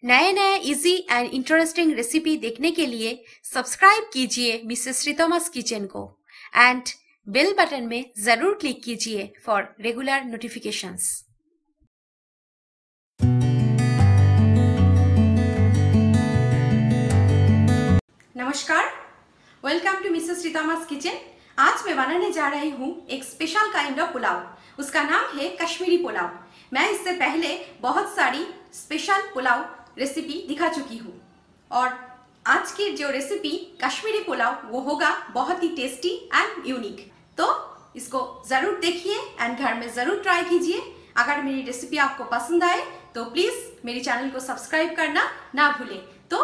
नए नए easy and interesting recipe देखने के लिए सब्सक्राइब कीजिए मिसेस श्रीतमास किचन को एंड बेल बटन में जरूर क्लिक कीजिए फॉर रेगुलर नोटिफिकेशंस। नमस्कार, वेलकम टू मिसेस श्रीतमास किचन। आज मैं बनाने जा रही हूँ एक स्पेशल काइंड ऑफ पुलाव। उसका नाम है कश्मीरी पुलाव। मैं इससे पहले बहुत सारी स्पेशल पुलाव रेसिपी दिखा चुकी हूँ और आज की जो रेसिपी कश्मीरी पुलाव वो होगा बहुत ही टेस्टी एंड यूनिक। तो इसको ज़रूर देखिए एंड घर में ज़रूर ट्राई कीजिए। अगर मेरी रेसिपी आपको पसंद आए तो प्लीज़ मेरे चैनल को सब्सक्राइब करना ना भूलें। तो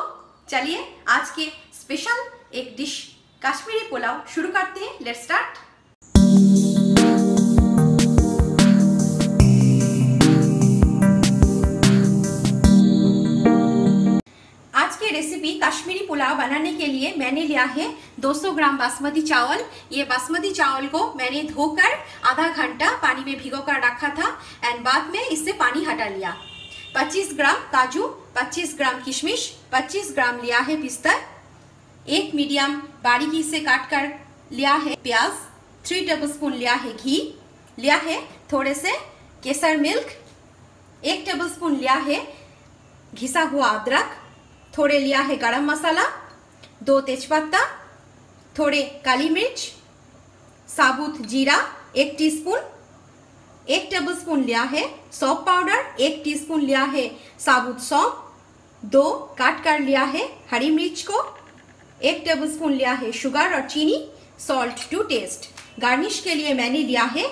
चलिए आज के स्पेशल एक डिश कश्मीरी पुलाव शुरू करते हैं। Let's start. Recipe Kashmiri pulao बनाने के लिए मैंने लिया है 200 ग्राम बासमती चावल। ये बासमती चावल को मैंने धोकर आधा घंटा पानी में भिगोकर रखा था एंड बाद में इससे पानी हटा लिया। 25 ग्राम काजू, 25 ग्राम किशमिश, 25 ग्राम लिया है पिस्ता, एक मीडियम बारीकी से काट कर लिया है प्याज, 3 टेबलस्पून लिया है घी, लिया है थोड़े से केसर मिल्क, 1 टेबलस्पून लिया है घिसा हुआ अदरक, थोड़े लिया है गरम मसाला, 2 तेजपत्ता, थोड़े काली मिर्च, साबुत जीरा 1 टीस्पून, 1 टेबलस्पून लिया है सौंफ पाउडर, 1 टीस्पून लिया है साबुत सौंफ, 2 काट कर लिया है हरी मिर्च को, 1 टेबलस्पून लिया है शुगर और चीनी, सॉल्ट टू टेस्ट। गार्निश के लिए मैंने लिया है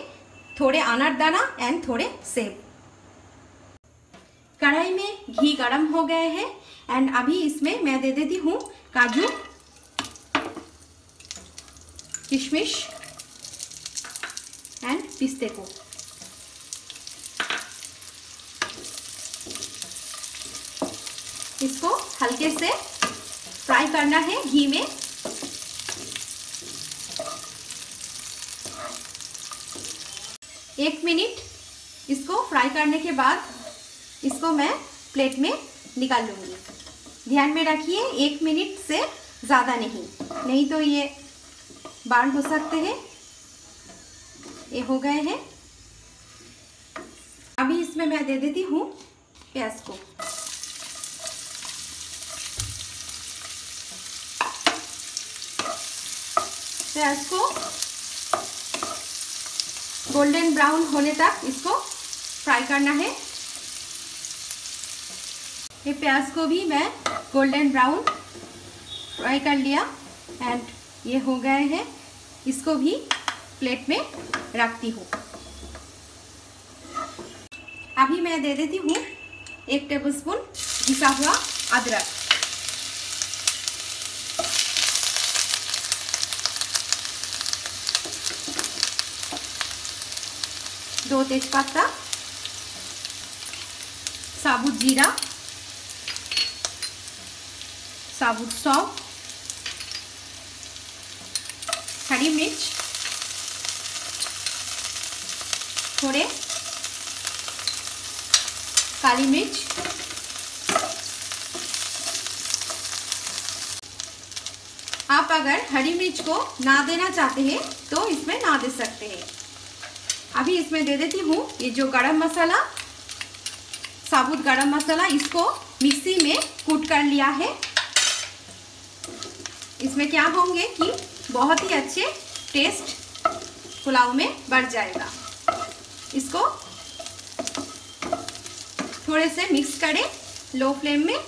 थोड़े अनारदाना एंड थोड़े सेब। कढ़ाई में घी गरम हो गए हैं एंड अभी इसमें मैं दे देती हूँ काजू, किशमिश एंड पिस्ते को। इसको हल्के से फ्राई करना है घी में। एक मिनट इसको फ्राई करने के बाद इसको मैं प्लेट में निकाल लूँगी। ध्यान में रखिए 1 मिनट से ज़्यादा नहीं तो ये बर्न हो सकते हैं। ये हो गए हैं। अभी इसमें मैं दे देती हूँ प्याज को। प्याज को गोल्डन ब्राउन होने तक इसको फ्राई करना है। ये प्याज को भी मैं गोल्डन ब्राउन फ्राई कर लिया एंड ये हो गए हैं। इसको भी प्लेट में रखती हूँ। अभी मैं दे देती हूँ 1 टेबलस्पून घिसा हुआ अदरक, दो तेजपत्ता, साबुत जीरा, साबुत सौंफ, हरी मिर्च, थोड़े काली मिर्च, आप अगर हरी मिर्च को ना देना चाहते हैं तो इसमें ना दे सकते हैं। अभी इसमें दे देती हूँ ये जो गरम मसाला, साबुत गरम मसाला, इसको मिक्सी में कूट कर लिया है। इसमें क्या होंगे कि बहुत ही अच्छे टेस्ट पुलाव में बढ़ जाएगा। इसको थोड़े से मिक्स करें लो फ्लेम में।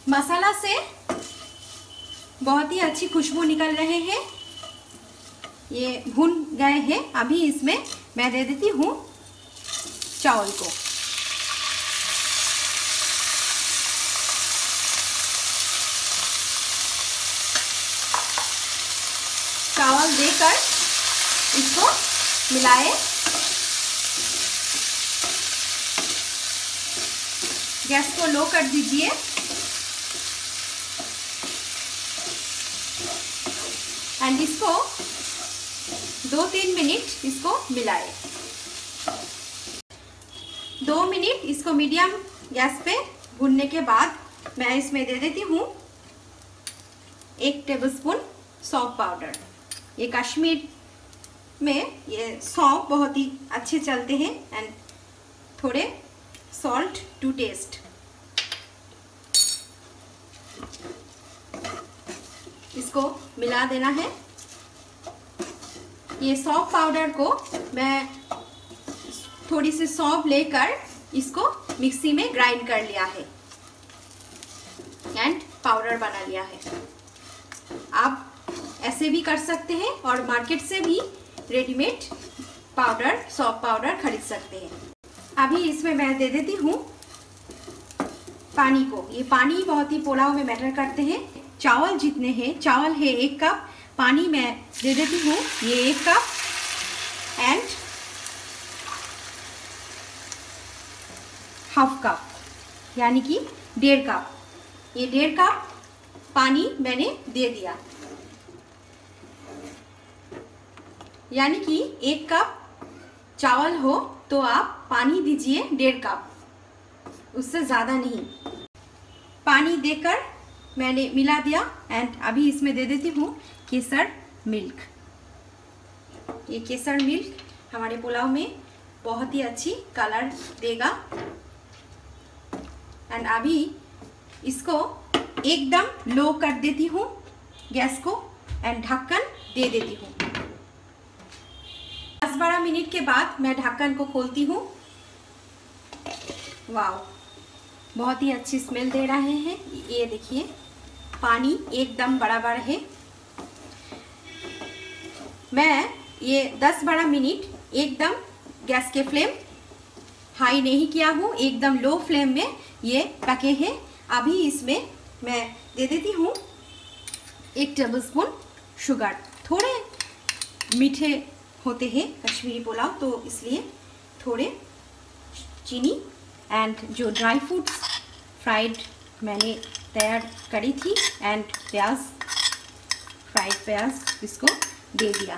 मसाला से बहुत ही अच्छी खुशबू निकल रहे हैं। ये भुन गए हैं। अभी इसमें मैं दे देती हूँ चावल को। चावल देकर इसको मिलाएं। गैस को लो कर दीजिए एंड इसको 2-3 मिनट इसको मिलाएं। 2 मिनट इसको मीडियम गैस पे भूनने के बाद मैं इसमें दे देती हूँ 1 टेबलस्पून सौंफ पाउडर। ये कश्मीर में ये सौंफ बहुत ही अच्छे चलते हैं। एंड थोड़े सॉल्ट टू टेस्ट। इसको मिला देना है। ये सौंफ पाउडर को मैं थोड़ी सी सौंफ लेकर इसको मिक्सी में ग्राइंड कर लिया है एंड पाउडर बना लिया है। आप ऐसे भी कर सकते हैं और मार्केट से भी रेडीमेड पाउडर सौंफ पाउडर खरीद सकते हैं। अभी इसमें मैं दे देती हूँ पानी को। ये पानी बहुत ही पुलाव में मैटर करते हैं। चावल जितने हैं, चावल है 1 कप, पानी मैं दे देती हूँ ये 1 कप एंड हाफ कप यानी कि 1.5 कप। ये 1.5 कप पानी मैंने दे दिया, यानी कि 1 कप चावल हो तो आप पानी दीजिए 1.5 कप, उससे ज़्यादा नहीं। पानी देकर मैंने मिला दिया एंड अभी इसमें दे देती हूँ केसर मिल्क। ये केसर मिल्क हमारे पुलाव में बहुत ही अच्छी कलर देगा। एंड अभी इसको एकदम लो कर देती हूँ गैस को एंड ढक्कन दे देती हूँ। 10-12 मिनट के बाद मैं ढक्कन को खोलती हूँ। वाव, बहुत ही अच्छी स्मेल दे रहे हैं। ये देखिए पानी एकदम बराबर है। मैं ये 10-12 मिनट एकदम गैस के फ्लेम हाई नहीं किया हूँ, एकदम लो फ्लेम में ये पके हैं। अभी इसमें मैं दे देती हूँ 1 टेबलस्पून शुगर। थोड़े मीठे होते हैं कश्मीरी पुलाव, तो इसलिए थोड़े चीनी एंड जो ड्राई फ्रूट्स फ्राइड मैंने तैयार करी थी एंड प्याज, फ्राइड प्याज इसको दे दिया।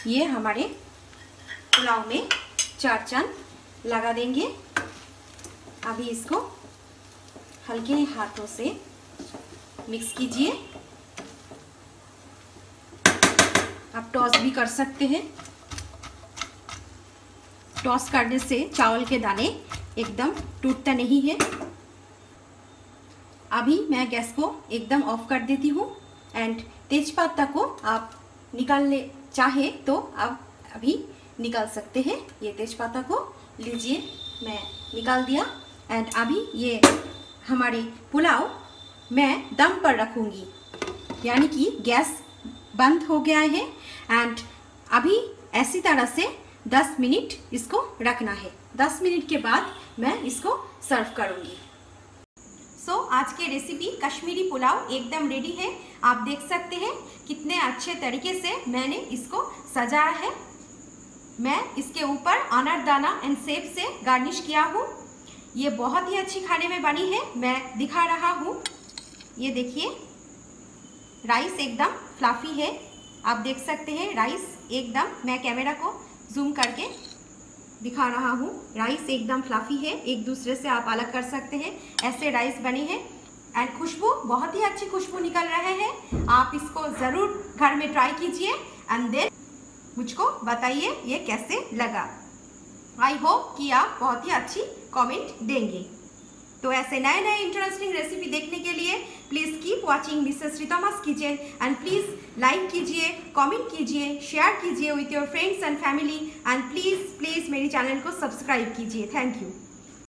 ये हमारे पुलाव में 4 चांद लगा देंगे। अभी इसको हल्के हाथों से मिक्स कीजिए। आप टॉस भी कर सकते हैं। टॉस करने से चावल के दाने एकदम टूटता नहीं है। अभी मैं गैस को एकदम ऑफ कर देती हूँ एंड तेजपत्ता को आप निकालने चाहे तो आप अभी निकाल सकते हैं। ये तेजपत्ता को लीजिए, मैं निकाल दिया। एंड अभी ये हमारे पुलाव मैं दम पर रखूँगी, यानी कि गैस बंद हो गया है एंड अभी ऐसी तरह से 10 मिनट इसको रखना है। 10 मिनट के बाद मैं इसको सर्व करूँगी। आज की रेसिपी कश्मीरी पुलाव एकदम रेडी है। आप देख सकते हैं कितने अच्छे तरीके से मैंने इसको सजाया है। मैं इसके ऊपर अनारदाना एंड सेब से गार्निश किया हूँ। ये बहुत ही अच्छी खाने में बनी है, मैं दिखा रहा हूँ। ये देखिए राइस एकदम फ्लफी है, आप देख सकते हैं राइस एकदम, मैं कैमरा को जूम करके दिखा रहा हूँ। राइस एकदम फ्लफी है, एक दूसरे से आप अलग कर सकते हैं, ऐसे राइस बने हैं। एंड खुशबू, बहुत ही अच्छी खुशबू निकल रहे हैं। आप इसको ज़रूर घर में ट्राई कीजिए एंड देन मुझको बताइए ये कैसे लगा। आई होप कि आप बहुत ही अच्छी कमेंट देंगे। तो ऐसे नए नए इंटरेस्टिंग रेसिपी देखने के लिए please keep watching Mrs Ritma's kitchen and please like कीजिए, कमेंट कीजिए, शेयर कीजिए with your friends and family and please मेरे चैनल को सब्सक्राइब कीजिए। Thank you.